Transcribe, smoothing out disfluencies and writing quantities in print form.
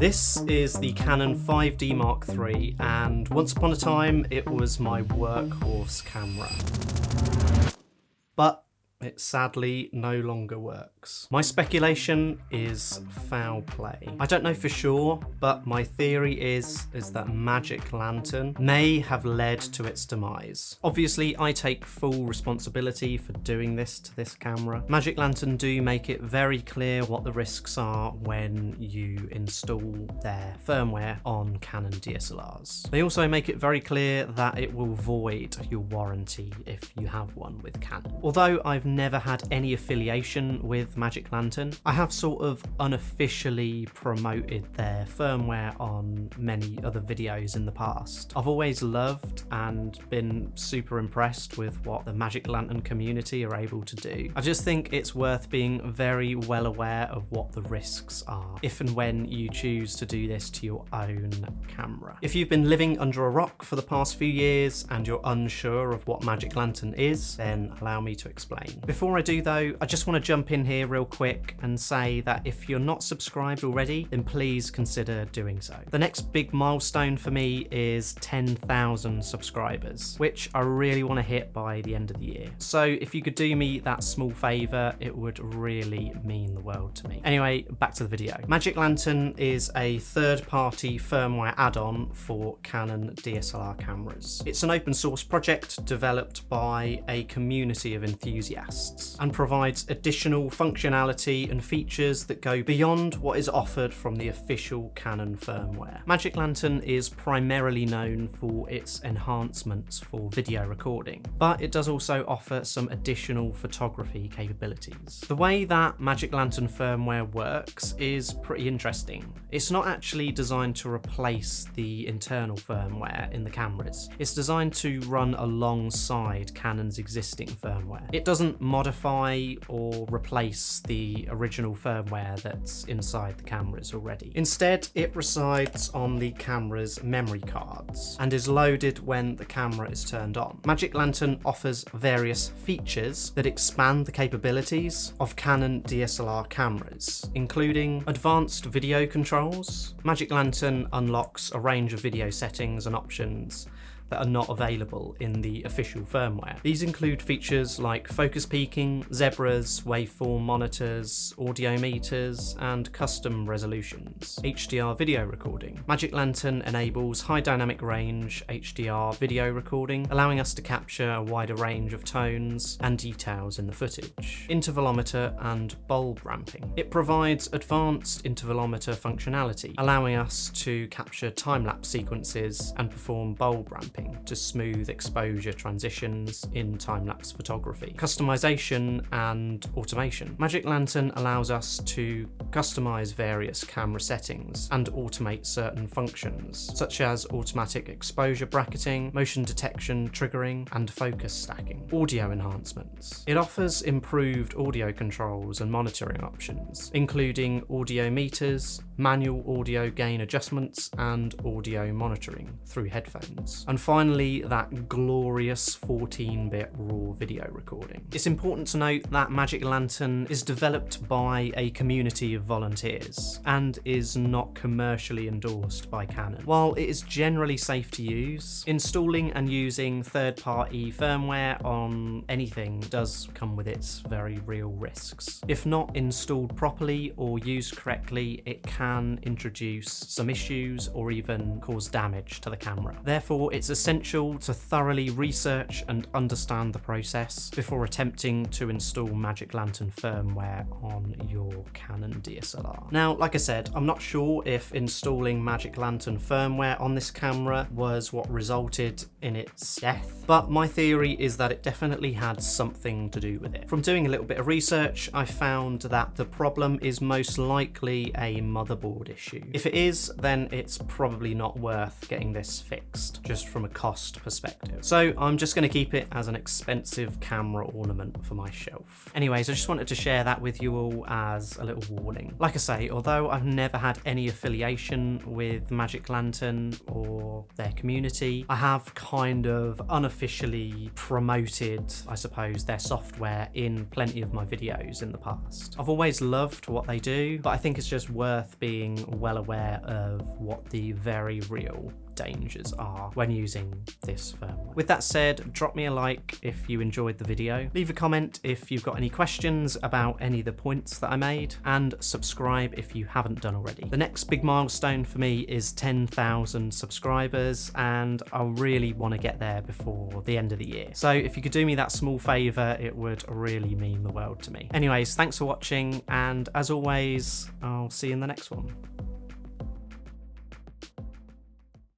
This is the Canon 5D Mark III, and once upon a time it was my workhorse camera. But it sadly no longer works. My speculation is foul play. I don't know for sure, but my theory is that Magic Lantern may have led to its demise. Obviously, I take full responsibility for doing this to this camera. Magic Lantern do make it very clear what the risks are when you install their firmware on Canon DSLRs. They also make it very clear that it will void your warranty if you have one with Canon. Although I've never had any affiliation with Magic Lantern, I have sort of unofficially promoted their firmware on many other videos in the past. I've always loved and been super impressed with what the Magic Lantern community are able to do. I just think it's worth being very well aware of what the risks are if and when you choose to do this to your own camera. If you've been living under a rock for the past few years and you're unsure of what Magic Lantern is, then allow me to explain. Before I do though, I just want to jump in here real quick and say that if you're not subscribed already, then please consider doing so. The next big milestone for me is 10,000 subscribers, which I really want to hit by the end of the year. So if you could do me that small favour, it would really mean the world to me. Anyway, back to the video. Magic Lantern is a third-party firmware add-on for Canon DSLR cameras. It's an open source project developed by a community of enthusiasts and provides additional functionality and features that go beyond what is offered from the official Canon firmware. Magic Lantern is primarily known for its enhancements for video recording, but it does also offer some additional photography capabilities. The way that Magic Lantern firmware works is pretty interesting. It's not actually designed to replace the internal firmware in the cameras. It's designed to run alongside Canon's existing firmware. It doesn't modify or replace the original firmware that's inside the cameras already. Instead, it resides on the camera's memory cards and is loaded when the camera is turned on. Magic Lantern offers various features that expand the capabilities of Canon DSLR cameras, including advanced video controls. Magic Lantern unlocks a range of video settings and options that are not available in the official firmware. These include features like focus peaking, zebras, waveform monitors, audio meters, and custom resolutions. HDR video recording. Magic Lantern enables high dynamic range HDR video recording, allowing us to capture a wider range of tones and details in the footage. Intervalometer and bulb ramping. It provides advanced intervalometer functionality, allowing us to capture time-lapse sequences and perform bulb ramping to smooth exposure transitions in time-lapse photography. Customization and automation. Magic Lantern allows us to customize various camera settings and automate certain functions, such as automatic exposure bracketing, motion detection triggering, and focus stacking. Audio enhancements. It offers improved audio controls and monitoring options, including audio meters, manual audio gain adjustments, and audio monitoring through headphones. And finally, that glorious 14-bit raw video recording. It's important to note that Magic Lantern is developed by a community of volunteers and is not commercially endorsed by Canon. While it is generally safe to use, installing and using third-party firmware on anything does come with its very real risks. If not installed properly or used correctly, it can introduce some issues or even cause damage to the camera. Therefore, it's essential to thoroughly research and understand the process before attempting to install Magic Lantern firmware on your Canon DSLR. Now, like I said, I'm not sure if installing Magic Lantern firmware on this camera was what resulted in its death, but my theory is that it definitely had something to do with it. From doing a little bit of research, I found that the problem is most likely a motherboard issue. If it is, then it's probably not worth getting this fixed, just from from a cost perspective. So I'm just going to keep it as an expensive camera ornament for my shelf. Anyways, I just wanted to share that with you all as a little warning. Like I say, although I've never had any affiliation with Magic Lantern or their community, I have kind of unofficially promoted, I suppose, their software in plenty of my videos in the past. I've always loved what they do, but I think it's just worth being well aware of what the very real dangers are when using this firmware. With that said, drop me a like if you enjoyed the video, leave a comment if you've got any questions about any of the points that I made, and subscribe if you haven't done already. The next big milestone for me is 10,000 subscribers, and I really want to get there before the end of the year. So if you could do me that small favour, it would really mean the world to me. Anyways, thanks for watching, and as always, I'll see you in the next one.